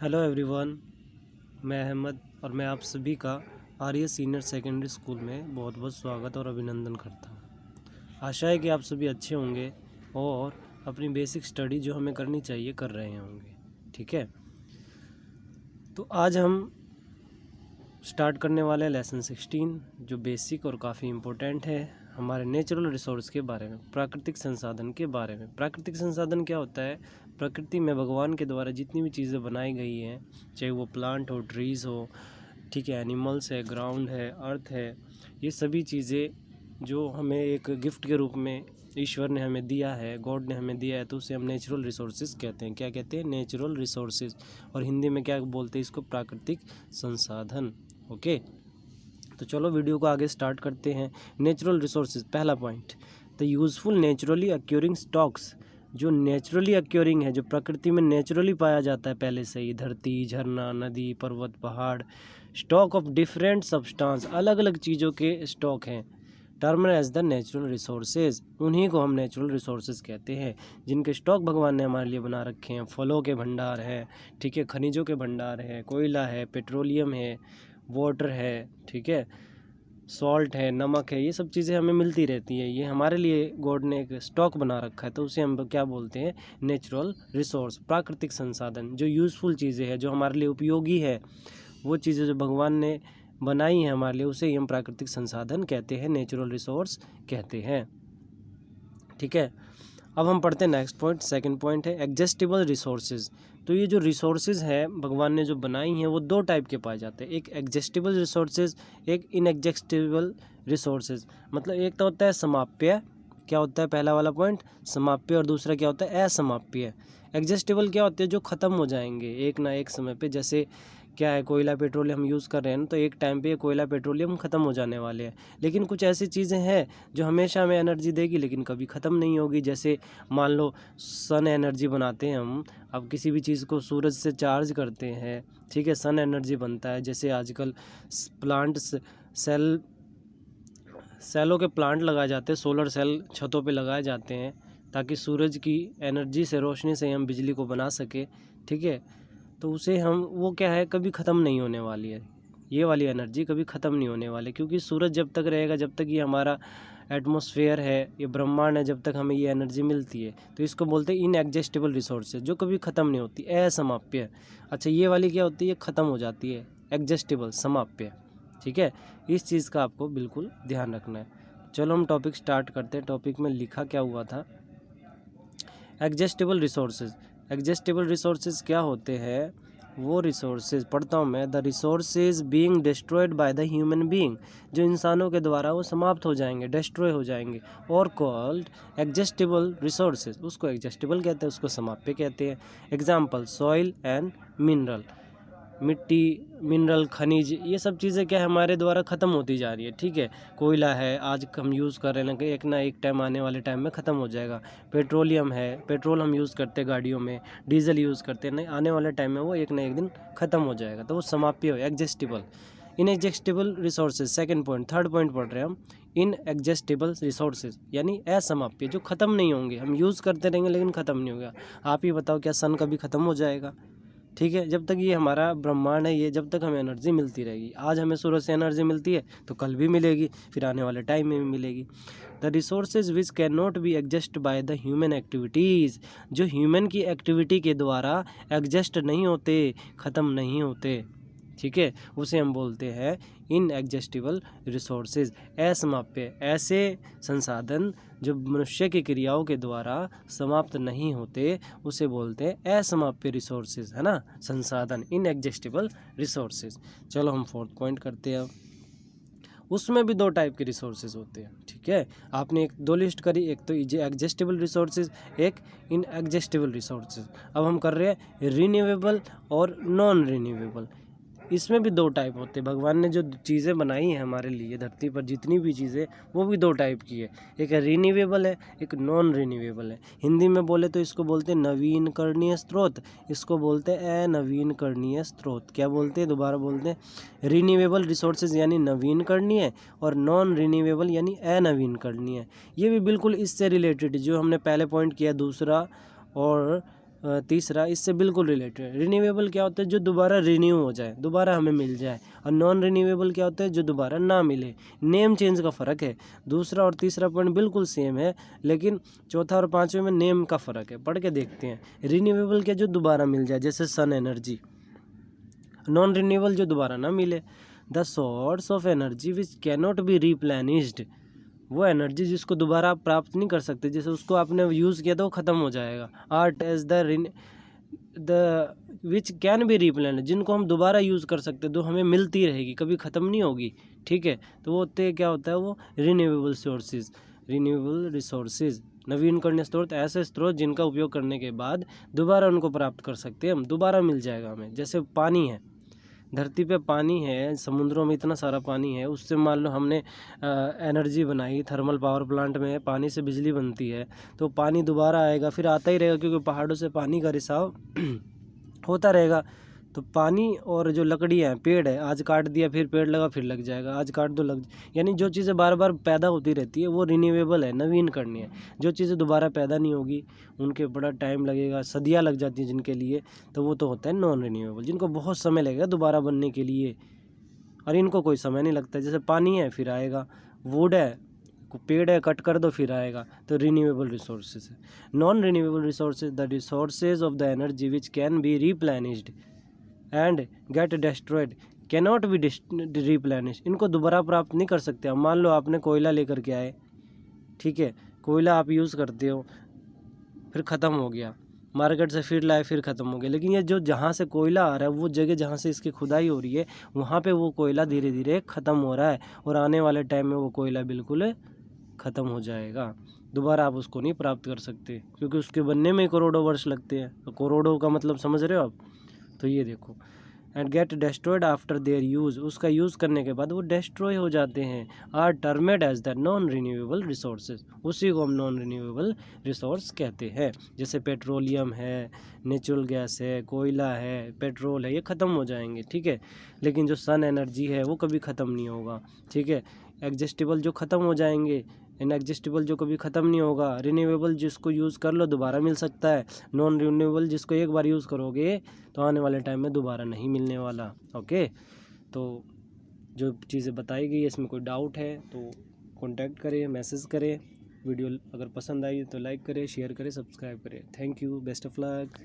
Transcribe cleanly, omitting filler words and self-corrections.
Hello everyone, मैं अहमद और मैं आप सभी का आर्य सीनियर सेकेंडरी स्कूल में बहुत बहुत स्वागत और अभिनंदन करता हूँ। आशा है कि आप सभी अच्छे होंगे और अपनी बेसिक स्टडी जो हमें करनी चाहिए कर रहे होंगे। ठीक है, तो आज हम स्टार्ट करने वाले हैं लेसन 16 जो बेसिक और काफ़ी इम्पोर्टेंट है हमारे नेचुरल रिसोर्स के बारे में, प्राकृतिक संसाधन के बारे में। प्राकृतिक संसाधन क्या होता है? प्रकृति में भगवान के द्वारा जितनी भी चीज़ें बनाई गई हैं, चाहे वो प्लांट हो, ट्रीज़ हो, ठीक है, एनिमल्स है, ग्राउंड है, अर्थ है, ये सभी चीज़ें जो हमें एक गिफ्ट के रूप में ईश्वर ने हमें दिया है, गॉड ने हमें दिया है, तो उसे हम नेचुरल रिसोर्सेज कहते हैं। क्या कहते हैं? Natural resources. और हिंदी में क्या बोलते हैं इसको? प्राकृतिक संसाधन। ओके, तो चलो वीडियो को आगे स्टार्ट करते हैं। नेचुरल रिसोर्सेज, पहला point, the useful naturally occurring stocks. जो नेचुरली अक्यूरिंग है, जो प्रकृति में नेचुरली पाया जाता है पहले से ही, धरती, झरना, नदी, पर्वत, पहाड़, स्टॉक ऑफ डिफरेंट सब्सटेंस, अलग अलग चीज़ों के स्टॉक हैं, term as the natural resources. उन्हीं को हम नेचुरल रिसोर्सेज कहते हैं, जिनके स्टॉक भगवान ने हमारे लिए बना रखे हैं। फलों के भंडार है, ठीक है, खनिजों के भंडार है, कोयला है, पेट्रोलियम है, वाटर है, ठीक है, सॉल्ट है, नमक है, ये सब चीज़ें हमें मिलती रहती है। ये हमारे लिए गॉड ने एक स्टॉक बना रखा है, तो उसे हम क्या बोलते हैं? नेचुरल रिसोर्स, प्राकृतिक संसाधन। जो यूज़फुल चीज़ें हैं, जो हमारे लिए उपयोगी है, वो चीज़ें जो भगवान ने बनाई हैं हमारे लिए, उसे ही हम प्राकृतिक संसाधन कहते हैं, नेचुरल रिसोर्स कहते हैं। ठीक है, अब हम पढ़ते हैं नेक्स्ट पॉइंट। सेकंड पॉइंट है एग्जस्टेबल रिसोर्सेज। तो ये जो रिसोर्सेज है भगवान ने जो बनाई हैं वो दो टाइप के पाए जाते हैं, एक एग्जस्टेबल रिसोर्सेज, एक इनएग्जस्टेबल रिसोर्सेज। मतलब एक तो होता है समाप्य, क्या होता है पहला वाला पॉइंट? समाप्य। और दूसरा क्या होता है? असमाप्य। एग्जस्टेबल क्या होते हैं? जो ख़त्म हो जाएंगे एक ना एक समय पे। जैसे क्या है, कोयला पेट्रोलियम हम यूज़ कर रहे हैं ना, तो एक टाइम पे ये कोयला पेट्रोलियम ख़त्म हो जाने वाले हैं। लेकिन कुछ ऐसी चीज़ें हैं जो हमेशा हमें एनर्जी देगी लेकिन कभी ख़त्म नहीं होगी। जैसे मान लो सन एनर्जी बनाते हैं हम, अब किसी भी चीज़ को सूरज से चार्ज करते हैं, ठीक है, सन एनर्जी बनता है। जैसे आजकल प्लांट्स सेलों के प्लांट लगाए जाते हैं, सोलर सेल छतों पे लगाए जाते हैं, ताकि सूरज की एनर्जी से, रोशनी से हम बिजली को बना सके। ठीक है, तो उसे हम, वो क्या है, कभी ख़त्म नहीं होने वाली है। ये वाली एनर्जी कभी ख़त्म नहीं होने वाली, क्योंकि सूरज जब तक रहेगा, जब तक ये हमारा एटमॉस्फेयर है, ये ब्रह्मांड है, जब तक हमें ये एनर्जी मिलती है। तो इसको बोलते हैं इनएग्जस्टेबल रिसोर्सेज, जो कभी ख़त्म नहीं होती, असमाप्य। अच्छा, ये वाली क्या होती है? ख़त्म हो जाती है, एग्जस्टेबल, समाप्य। ठीक है, इस चीज़ का आपको बिल्कुल ध्यान रखना है। चलो हम टॉपिक स्टार्ट करते हैं। टॉपिक में लिखा क्या हुआ था? एग्जस्टेबल रिसोर्सेज। एग्जस्टेबल रिसोर्सेज क्या होते हैं? वो रिसोर्सेज पढ़ता हूँ मैं। The resources being destroyed by the human being, जो इंसानों के द्वारा वो समाप्त हो जाएंगे, डिस्ट्रॉय हो जाएंगे, और कॉल्ड एग्जस्टेबल रिसोर्सेज। उसको एग्जस्टेबल कहते हैं, उसको समाप्य कहते हैं। एग्जाम्पल, सॉइल एंड मिनरल, मिट्टी, मिनरल, खनिज, ये सब चीज़ें क्या है, हमारे द्वारा ख़त्म होती जा रही है। ठीक है, कोयला है, आज हम यूज़ कर रहे हैं, कि एक ना एक टाइम आने वाले टाइम में ख़त्म हो जाएगा। पेट्रोलियम है, पेट्रोल हम यूज़ करते हैं गाड़ियों में, डीजल यूज़ करते हैं, नहीं, आने वाले टाइम में वो एक ना एक दिन ख़त्म हो जाएगा, तो वो समाप्य हो, exhaustible. Inexhaustible resources, second point, third point पढ़ रहे हैं हम। इनएग्जस्टेबल रिसोर्सेज यानी असमाप्य, जो ख़त्म नहीं होंगे, हम यूज़ करते रहेंगे लेकिन ख़त्म नहीं होगा। आप ही बताओ, क्या सन कभी ख़त्म हो जाएगा? ठीक है, जब तक ये हमारा ब्रह्मांड है, ये जब तक हमें एनर्जी मिलती रहेगी, आज हमें सूरज से एनर्जी मिलती है तो कल भी मिलेगी, फिर आने वाले टाइम में भी मिलेगी। The resources which can not be adjust by the human activities, जो ह्यूमन की एक्टिविटी के द्वारा एडजस्ट नहीं होते, ख़त्म नहीं होते, ठीक है, उसे हम बोलते हैं इनएग्जस्टेबल रिसोर्सेज, असमाप्य। ऐसे संसाधन जो मनुष्य की क्रियाओं के द्वारा समाप्त नहीं होते, उसे बोलते हैं असमाप्य रिसोर्सेज, है ना, संसाधन, इनएग्जस्टेबल रिसोर्सेज। चलो हम फोर्थ पॉइंट करते हैं। उसमें भी दो टाइप के रिसोर्सेज होते हैं। ठीक है, आपने एक दो लिस्ट करी, एक तो एग्जस्टेबल रिसोर्सेज, एक इनएग्जस्टेबल रिसोर्सेज। अब हम कर रहे हैं रिन्यूएबल और नॉन रिन्यूएबल। इसमें भी दो टाइप होते हैं। भगवान ने जो चीज़ें बनाई हैं हमारे लिए धरती पर, जितनी भी चीज़ें, वो भी दो टाइप की है, एक है रिन्यूएबल है, एक नॉन रिन्यूएबल है। हिंदी में बोले तो इसको बोलते हैं नवीनकरणीय स्रोत, इसको बोलते हैं अनवीनकरणीय स्रोत। क्या बोलते हैं? दोबारा बोलते हैं। रिन्यूएबल रिसोर्सेज यानी नवीनकरणीय, और नॉन रिन्यूएबल यानी अनवीनकरणीय। ये भी बिल्कुल इससे रिलेटेड जो हमने पहले पॉइंट किया, दूसरा और तीसरा इससे बिल्कुल रिलेटेड है। रिन्यूएबल क्या होता है? जो दोबारा रिन्यू हो जाए, दोबारा हमें मिल जाए। और नॉन रिन्यूएबल क्या होता है? जो दोबारा ना मिले। नेम चेंज का फ़र्क है। दूसरा और तीसरा पॉइंट बिल्कुल सेम है, लेकिन चौथा और पाँचवें में नेम का फ़र्क है। पढ़ के देखते हैं। रिन्यूएबल क्या? जो दोबारा मिल जाए, जैसे सन एनर्जी। नॉन रिन्यूएबल जो दोबारा ना मिले। The source of energy which cannot be replenished, वो एनर्जी जिसको दोबारा आप प्राप्त नहीं कर सकते, जैसे उसको आपने यूज़ किया तो वो ख़त्म हो जाएगा। Art as the which can be replenish, जिनको हम दोबारा यूज़ कर सकते, जो हमें मिलती रहेगी, कभी ख़त्म नहीं होगी। ठीक है, तो वो होते क्या होता है? वो रिन्यूएबल सोर्सेज, रिन्यूएबल रिसोर्सेज, नवीनकरणीय स्रोत, ऐसे स्रोत जिनका उपयोग करने के बाद दोबारा उनको प्राप्त कर सकते हैं हम, दोबारा मिल जाएगा हमें। जैसे पानी है, धरती पे पानी है, समुद्रों में इतना सारा पानी है, उससे मान लो हमने एनर्जी बनाई, थर्मल पावर प्लांट में पानी से बिजली बनती है, तो पानी दोबारा आएगा, फिर आता ही रहेगा, क्योंकि पहाड़ों से पानी का रिसाव होता रहेगा। तो पानी और जो लकड़ियाँ हैं, पेड़ है, आज काट दिया फिर पेड़ लगा, फिर लग जाएगा, आज काट दो लग, यानी जो चीज़ें बार बार पैदा होती रहती है वो रिन्यूएबल है, नवीनकरणीय है। जो चीज़ें दोबारा पैदा नहीं होगी, उनके बड़ा टाइम लगेगा, सदियाँ लग जाती हैं जिनके लिए, तो वो तो होता है नॉन रिन्यूएबल, जिनको बहुत समय लगेगा दोबारा बनने के लिए, और इनको कोई समय नहीं लगता। जैसे पानी है फिर आएगा, वुड है, पेड़ है, कट कर दो फिर आएगा, तो रिन्यूएबल रिसोर्सेज है। Non renewable resources, the resources of the energy which can B replenished and get destroyed cannot be replenish, इनको दोबारा प्राप्त नहीं कर सकते। अब मान लो आपने कोयला लेकर के आए, ठीक है, कोयला आप यूज़ करते हो, फिर ख़त्म हो गया, मार्केट से फिर लाए, फिर ख़त्म हो गया, लेकिन ये जो जहाँ से कोयला आ रहा है, वो जगह जहाँ से इसकी खुदाई हो रही है, वहाँ पे वो कोयला धीरे धीरे ख़त्म हो रहा है, और आने वाले टाइम में वो कोयला बिल्कुल ख़त्म हो जाएगा, दोबारा आप उसको नहीं प्राप्त कर सकते, क्योंकि उसके बनने में करोड़ों वर्ष लगते हैं। तो करोड़ों का मतलब समझ रहे हो आप? तो ये देखो, and get destroyed after their use, उसका यूज़ करने के बाद वो डिस्ट्रॉय हो जाते हैं। Are termed as the non renewable resources, उसी को हम नॉन रिन्यूएबल रिसोर्स कहते हैं। जैसे पेट्रोलियम है, नेचुरल गैस है, कोयला है, पेट्रोल है, ये ख़त्म हो जाएंगे, ठीक है, लेकिन जो सन एनर्जी है वो कभी ख़त्म नहीं होगा, ठीक है। एग्जिस्टेबल जो ख़त्म हो जाएंगे, इनएग्जिस्टेबल जो कभी ख़त्म नहीं होगा। रिन्यूएबल जिसको यूज़ कर लो दोबारा मिल सकता है, नॉन रिन्यूएबल जिसको एक बार यूज़ करोगे तो आने वाले टाइम में दोबारा नहीं मिलने वाला। ओके, तो जो चीज़ें बताई गई है, इसमें कोई डाउट है तो कांटेक्ट करें, मैसेज करें। वीडियो अगर पसंद आई तो लाइक करें, शेयर करें, सब्सक्राइब करें। Thank you, best of luck.